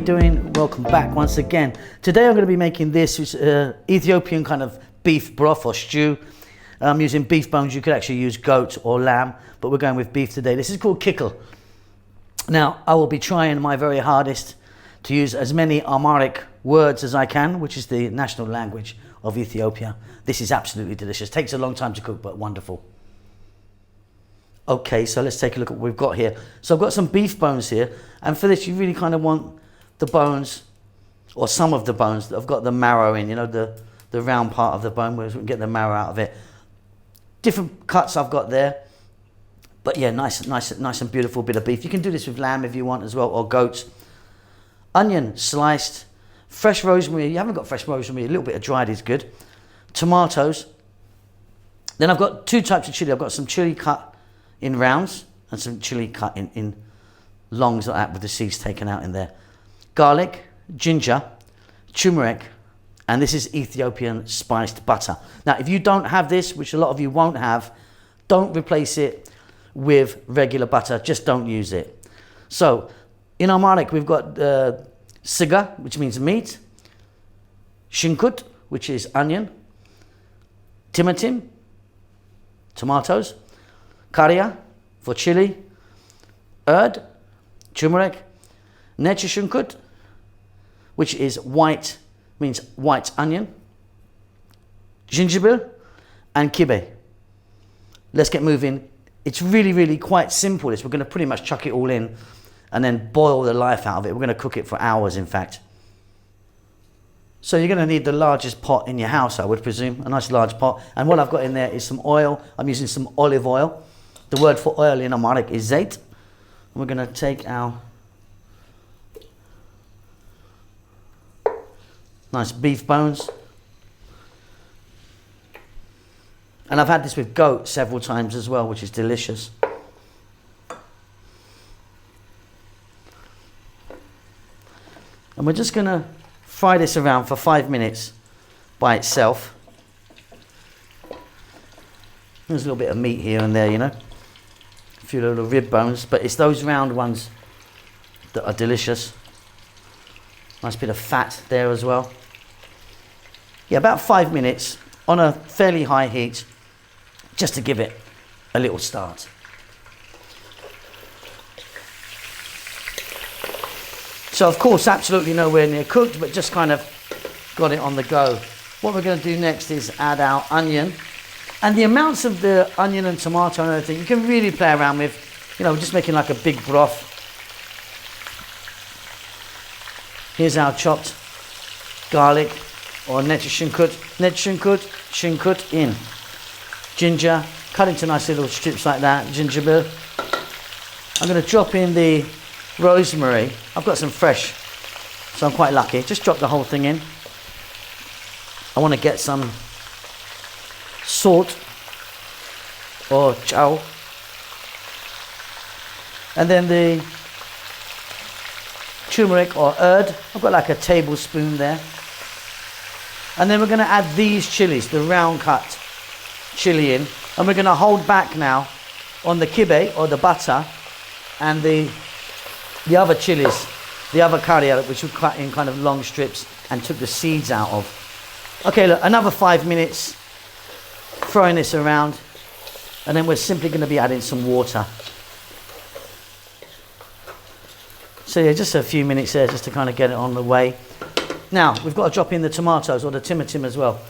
doing? Welcome back once again. Today I'm going to be making this Ethiopian kind of beef broth or stew. I'm using beef bones. You could actually use goat or lamb, but we're going with beef today. This is called Kikil. Now, I will be trying my very hardest to use as many Amharic words as I can, which is the national language of Ethiopia. This is absolutely delicious. Takes a long time to cook, but wonderful. Okay, so let's take a look at what we've got here. So I've got some beef bones here, and for this you really kind of want the bones, or some of the bones that have got the marrow in, you know, the round part of the bone where we can get the marrow out of it. Different cuts I've got there, but yeah, nice and beautiful bit of beef. You can do this with lamb if you want as well, or goat. Onion sliced, fresh rosemary. You haven't got fresh rosemary, a little bit of dried is good. Tomatoes. Then I've got two types of chili. I've got some chili cut in rounds and some chili cut in longs like that with the seeds taken out in there. Garlic, ginger, turmeric, and this is Ethiopian spiced butter. Now, if you don't have this, which a lot of you won't have, don't replace it with regular butter. Just don't use it. So, in Amharic, we've got siga, which means meat, shinkut, which is onion, timatim, tomatoes, Karia for chili, erd, turmeric, neche shinkut, which is white, means white onion, gingerbread, and kibe. Let's get moving. It's really quite simple. We're going to pretty much chuck it all in and then boil the life out of it. We're going to cook it for hours, in fact. So you're going to need the largest pot in your house, I would presume, a nice large pot. And what I've got in there is some oil. I'm using some olive oil. The word for oil in Amharic is zait. And we're going to take our nice beef bones. And I've had this with goat several times as well, which is delicious. And we're just going to fry this around for 5 minutes by itself. There's a little bit of meat here and there, you know. A few little rib bones, but it's those round ones that are delicious. Nice bit of fat there as well. Yeah, about 5 minutes on a fairly high heat, just to give it a little start. So of course, absolutely nowhere near cooked, but just kind of got it on the go. What we're going to do next is add our onion. And the amounts of the onion and tomato and everything, you can really play around with, you know, just making like a big broth. Here's our chopped garlic or neche shinkut. Neche shinkut in. Ginger, cut into nice little strips like that. Gingerbread. I'm going to drop in the rosemary. I've got some fresh, so I'm quite lucky. Just drop the whole thing in. I want to get some salt or chow, and then the turmeric or erd. I've got like a tablespoon there, and then we're going to add these chilies, the round cut chili in, and we're going to hold back now on the kibe or the butter and the other chilies, the other karia, which we cut in kind of long strips and took the seeds out of. Okay, look, another 5 minutes. Throwing this around, and then we're simply going to be adding some water. So yeah, just a few minutes there just to kind of get it on the way. Now we've got to drop in the tomatoes or the timatim as well.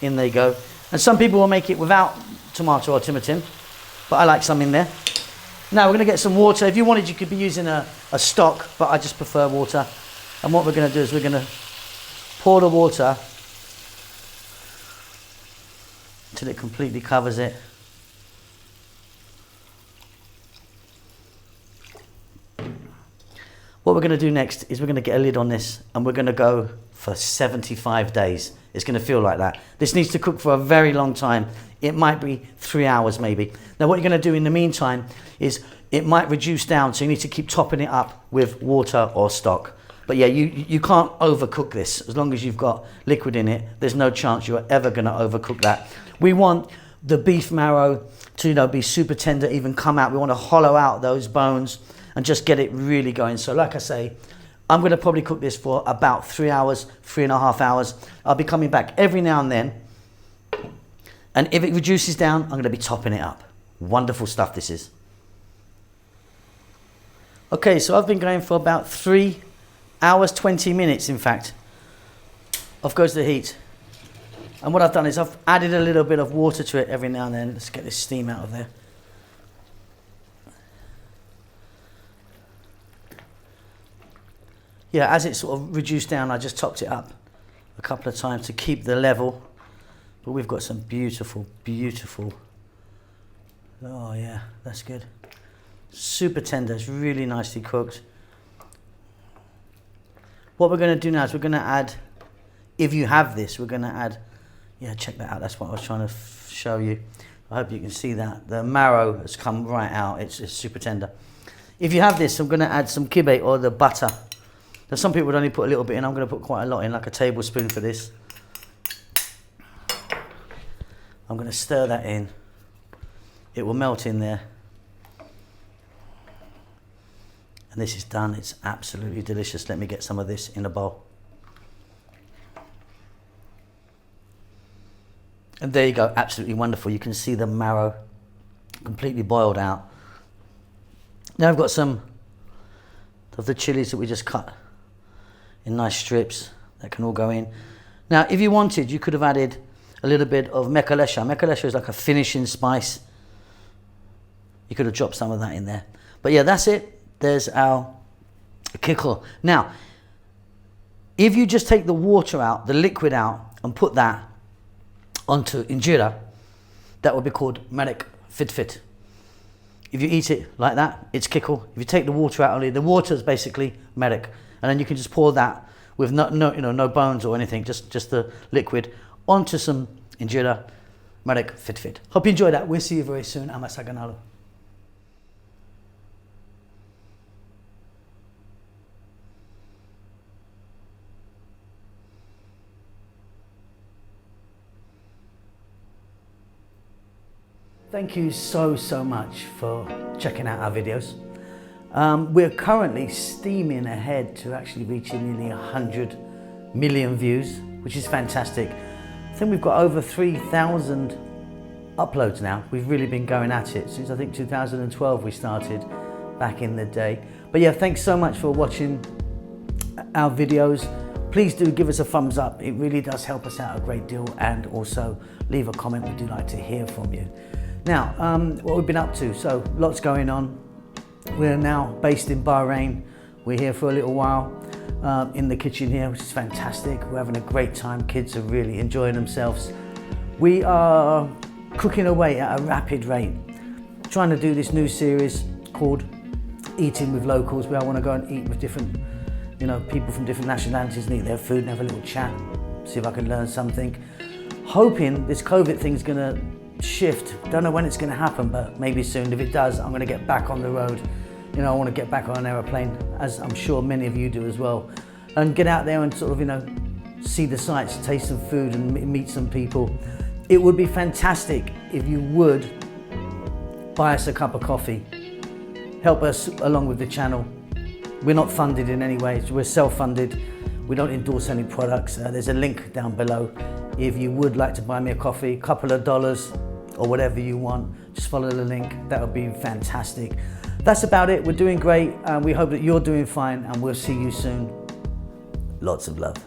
In they go. And some people will make it without tomato or timatim, but I like some in there. Now we're going to get some water. If you wanted, you could be using a stock, but I just prefer water. And what we're going to do is we're going to pour the water until it completely covers it. What we're going to do next is we're going to get a lid on this, and we're going to go for 75 days. It's going to feel like that. This needs to cook for a very long time. It might be 3 hours maybe. Now what you're going to do in the meantime is it might reduce down, so you need to keep topping it up with water or stock. But yeah, you can't overcook this. As long as you've got liquid in it, there's no chance you're ever going to overcook that. We want the beef marrow to, you know, be super tender, even come out. We want to hollow out those bones and just get it really going. So like I say, I'm going to probably cook this for about 3 hours, 3.5 hours. I'll be coming back every now and then. And if it reduces down, I'm going to be topping it up. Wonderful stuff this is. Okay, so I've been going for about 3 hours, 20 minutes, in fact. Off goes the heat. And what I've done is I've added a little bit of water to it every now and then. Let's get this steam out of there. Yeah, as it sort of reduced down, I just topped it up a couple of times to keep the level. But we've got some beautiful, beautiful. Oh yeah, that's good. Super tender, it's really nicely cooked. What we're going to do now is we're going to add, if you have this, we're going to add, yeah, check that out. That's what I was trying to show you. I hope you can see that. The marrow has come right out. It's super tender. If you have this, I'm going to add some kibe, or the butter. Now, some people would only put a little bit in. I'm going to put quite a lot in, like a tablespoon for this. I'm going to stir that in. It will melt in there. And this is done. It's absolutely delicious. Let me get some of this in a bowl. And there you go. Absolutely wonderful. You can see the marrow completely boiled out. Now I've got some of the chilies that we just cut in nice strips that can all go in. Now, if you wanted, you could have added a little bit of mekalesha. Mekalesha is like a finishing spice. You could have dropped some of that in there. But yeah, that's it. There's our kikil. Now, if you just take the water out, the liquid out, and put that onto injera, that would be called merek fitfit. If you eat it like that, it's kikil. If you take the water out only, the water is basically merek. And then you can just pour that with no bones or anything, just the liquid onto some injera, merek fitfit. Hope you enjoyed that. We'll see you very soon. Amasaganalo. Thank you so much for checking out our videos. We're currently steaming ahead to actually reaching nearly 100 million views, which is fantastic. I think we've got over 3,000 uploads now. We've really been going at it since I think 2012 we started back in the day. But yeah, thanks so much for watching our videos. Please do give us a thumbs up. It really does help us out a great deal, and also leave a comment. We do like to hear from you. Now, what we've been up to, so lots going on. We're now based in Bahrain. We're here for a little while in the kitchen here, which is fantastic. We're having a great time. Kids are really enjoying themselves. We are cooking away at a rapid rate, trying to do this new series called Eating with Locals, where I want to go and eat with different, people from different nationalities and eat their food and have a little chat, see if I can learn something. Hoping this COVID thing's gonna shift. Don't know when it's going to happen, but maybe soon. If it does, I'm going to get back on the road. I want to get back on an aeroplane, as I'm sure many of you do as well, and get out there and sort of, see the sights, taste some food, and meet some people. It would be fantastic if you would buy us a cup of coffee. Help us along with the channel. We're not funded in any way. We're self-funded. We don't endorse any products. There's a link down below. If you would like to buy me a coffee, a couple of dollars or whatever you want, just follow the link. That would be fantastic. That's about it. We're doing great, and we hope that you're doing fine, and we'll see you soon. Lots of love.